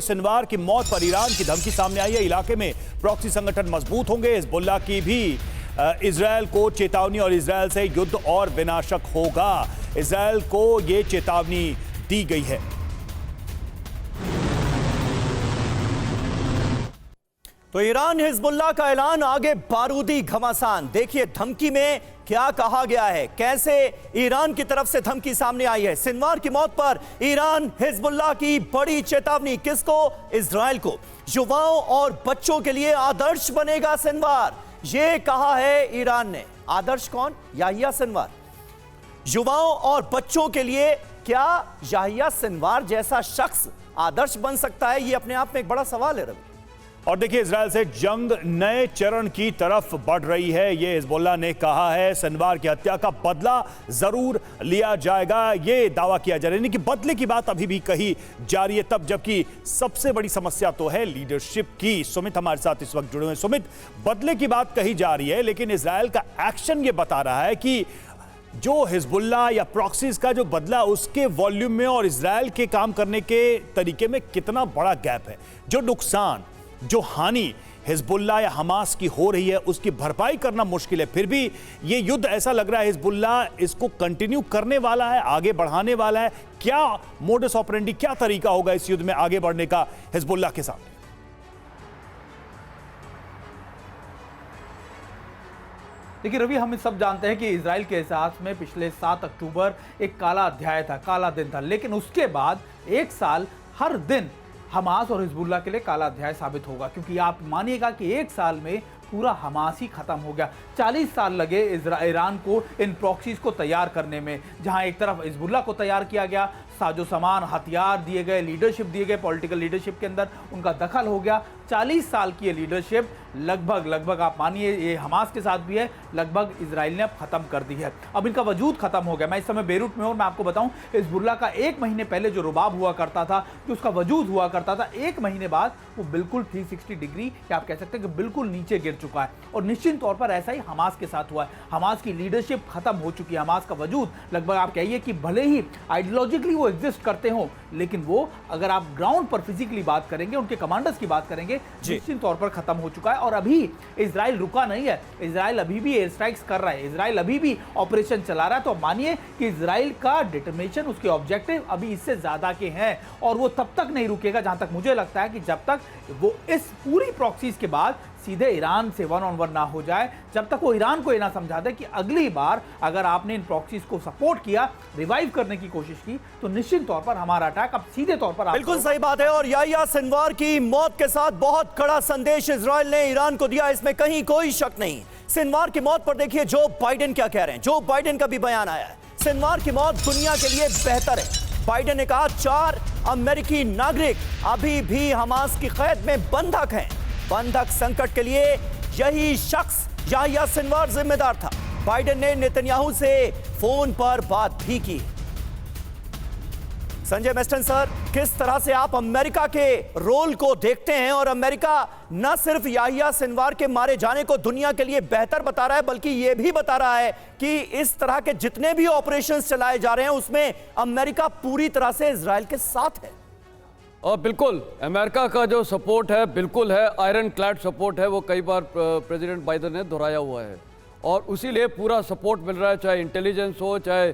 Sinwar की मौत पर ईरान की धमकी सामने आई है। इलाके में प्रॉक्सी संगठन मजबूत होंगे। हिजबुल्लाह की भी इजरायल को चेतावनी और इजरायल से युद्ध और विनाशक होगा। इजरायल को यह चेतावनी दी गई है। तो ईरान हिजबुल्लाह का ऐलान, आगे बारूदी घमासान। देखिए धमकी में क्या कहा गया है, कैसे ईरान की तरफ से धमकी सामने आई है। सिनवार की मौत पर ईरान हिजबुल्लाह की बड़ी चेतावनी। किसको? इजरायल को। युवाओं और बच्चों के लिए आदर्श बनेगा सिनवार, यह कहा है ईरान ने। आदर्श कौन? याहिया सिनवार। युवाओं और बच्चों के लिए क्या याहिया सिनवार जैसा शख्स आदर्श बन सकता है? यह अपने आप में एक बड़ा सवाल है रवि। और देखिए इजरायल से जंग नए चरण की तरफ बढ़ रही है। ये हिजबुल्लाह ने कहा है सिनवार की हत्या का बदला जरूर लिया जाएगा। ये दावा किया जा रहा है, यानी कि बदले की बात अभी भी कही जा रही है तब, जबकि सबसे बड़ी समस्या तो है लीडरशिप की। सुमित हमारे साथ इस वक्त जुड़े हुए हैं। सुमित, बदले की बात कही जा रही है, लेकिन इजरायल का एक्शन ये बता रहा है कि जो हिजबुल्लाह या प्रॉक्सीज का जो बदला, उसके वॉल्यूम में और इजरायल के काम करने के तरीके में कितना बड़ा गैप है। जो नुकसान, जो हानि हिजबुल्लाह या हमास की हो रही है, उसकी भरपाई करना मुश्किल है। फिर भी ये युद्ध ऐसा लग रहा है हिजबुल्लाह इसको कंटिन्यू करने वाला है, आगे बढ़ाने वाला है। क्या मोडस ऑपरेंडी, क्या तरीका होगा इस युद्ध में आगे बढ़ने का हिजबुल्लाह के साथ? देखिए रवि, हम सब जानते हैं कि इजराइल के इतिहास में पिछले 7 अक्टूबर एक काला अध्याय था, काला दिन था। लेकिन उसके बाद एक साल हर दिन हमास और हिजबुल्लाह के लिए काला अध्याय साबित होगा, क्योंकि आप मानिएगा कि एक साल में पूरा हमास ही खत्म हो गया। 40 साल लगे ईरान को इन प्रॉक्सीज को तैयार करने में, जहां एक तरफ हिजबुल्लाह को तैयार किया गया, साजो सामान, हथियार दिए गए, लीडरशिप दिए गए, पॉलिटिकल लीडरशिप के अंदर उनका दखल हो गया। 40 साल की ये लीडरशिप लगभग आप मानिए ये हमास के साथ भी है, लगभग इजराइल ने अब खत्म कर दी है। अब इनका वजूद खत्म हो गया। मैं इस समय बेरूट में हूं और मैं आपको बताऊं, हिजबुल्लाह का 1 महीने पहले जो रुबाब हुआ करता था, जो उसका वजूद हुआ करता था, 1 महीने बाद वो बिल्कुल 360 डिग्री, या आप कह सकते हैं कि बिल्कुल नीचे गिर चुका है। और निश्चित तौर पर ऐसा ही हमास के साथ हुआ है। हमास की लीडरशिप खत्म हो चुकी है। हमास का वजूद लगभग आप कहिए कि भले ही आइडियोलॉजिकली वो एग्जिस्ट करते हो, लेकिन वो अगर आप ग्राउंड पर फिजिकली बात करेंगे, उनके कमांडर्स की बात करेंगे, निश्चित तौर पर खत्म हो चुका है। और अभी इजराइल रुका नहीं है, इजराइल अभी भी एयर स्ट्राइक्स कर रहा है, इजराइल अभी भी ऑपरेशन चला रहा है। तो मानिए कि इजराइल का डिटरमिनेशन, उसके ऑब्जेक्टिव अभी इससे ज्यादा के हैं, और वो तब तक नहीं रुकेगा जहां तक मुझे लगता है कि जब तक वो इस पूरी प्रॉक्सीज के बाद सीधे ईरान से 1-on-1 ना हो जाए, जब तक वो ईरान को ये ना समझा दे कि अगली बार अगर आपने इन प्रॉक्सीज को सपोर्ट किया, रिवाइव करने की कोशिश की, तो निश्चित तौर पर हमारा अटैक अब सीधे तौर पर। बिल्कुल सही बात है। और याहिया सिनवार की मौत के साथ बहुत कड़ा संदेश इजराइल ने ईरान को दिया, इसमें कहीं कोई शक नहीं। सिनवार की मौत पर देखिए जो बाइडेन क्या कह रहे हैं। जो बाइडेन का भी बयान आया है, सिनवार की मौत दुनिया के लिए बेहतर है। बाइडेन ने कहा 4 अमेरिकी नागरिक अभी भी हमास की कैद में बंधक हैं। बंधक संकट के लिए यही शख्स याहिया सिनवार जिम्मेदार था। बाइडेन ने नेतन्याहू से फोन पर बात भी की। संजय मेस्टन सर, किस तरह से आप अमेरिका के रोल को देखते हैं? और अमेरिका न सिर्फ याहिया सिनवार के मारे जाने को दुनिया के लिए बेहतर बता रहा है, बल्कि यह भी बता रहा है कि इस तरह के जितने भी ऑपरेशंस चलाए जा रहे हैं उसमें अमेरिका पूरी तरह से इजराइल के साथ है। और बिल्कुल अमेरिका का जो सपोर्ट है बिल्कुल है, आयरन क्लैड सपोर्ट है, वो कई बार प्रेसिडेंट बाइडेन ने दोहराया हुआ है। और उसी लिए पूरा सपोर्ट मिल रहा है, चाहे इंटेलिजेंस हो, चाहे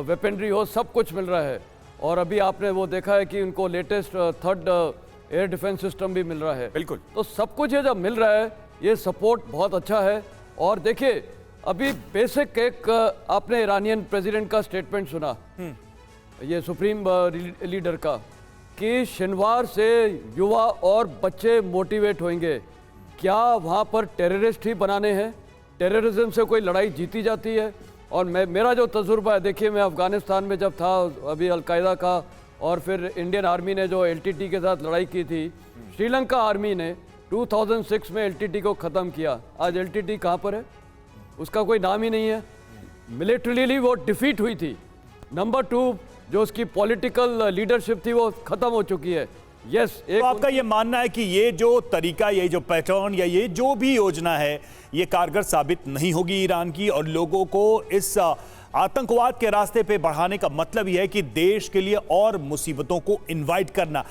वेपनरी हो, सब कुछ मिल रहा है। और अभी आपने वो देखा है कि उनको latest 3rd air defence system भी मिल रहा है। बिल्कुल, तो सब कुछ ये जब मिल रहा है, ये सपोर्ट बहुत अच्छा है। और देखिए अभी बेसिक एक आपने ईरानियन प्रेसिडेंट का स्टेटमेंट सुना, ये सुप्रीम लीडर का, कि शनिवार से युवा और बच्चे मोटिवेट होंगे। क्या वहाँ पर टेररिस्ट ही बनाने हैं? टेररिज्म से कोई लड़ाई जीती जाती है? और मेरा जो तजुर्बा है, देखिए मैं अफ़गानिस्तान में जब था, अभी अलकायदा का, और फिर इंडियन आर्मी ने जो LTT के साथ लड़ाई की थी, श्रीलंका आर्मी ने 2006 में LTT को ख़त्म किया। आज LTT कहाँ पर है? उसका कोई नाम ही नहीं है। मिलिट्रीली वो डिफीट हुई थी। नंबर 2, जो उसकी पॉलिटिकल लीडरशिप थी वो खत्म हो चुकी है। यस, तो आपका ये मानना है कि ये जो तरीका, ये जो पैटर्न या ये जो भी योजना है, ये कारगर साबित नहीं होगी ईरान की, और लोगों को इस आतंकवाद के रास्ते पे बढ़ाने का मतलब यह है कि देश के लिए और मुसीबतों को इनवाइट करना।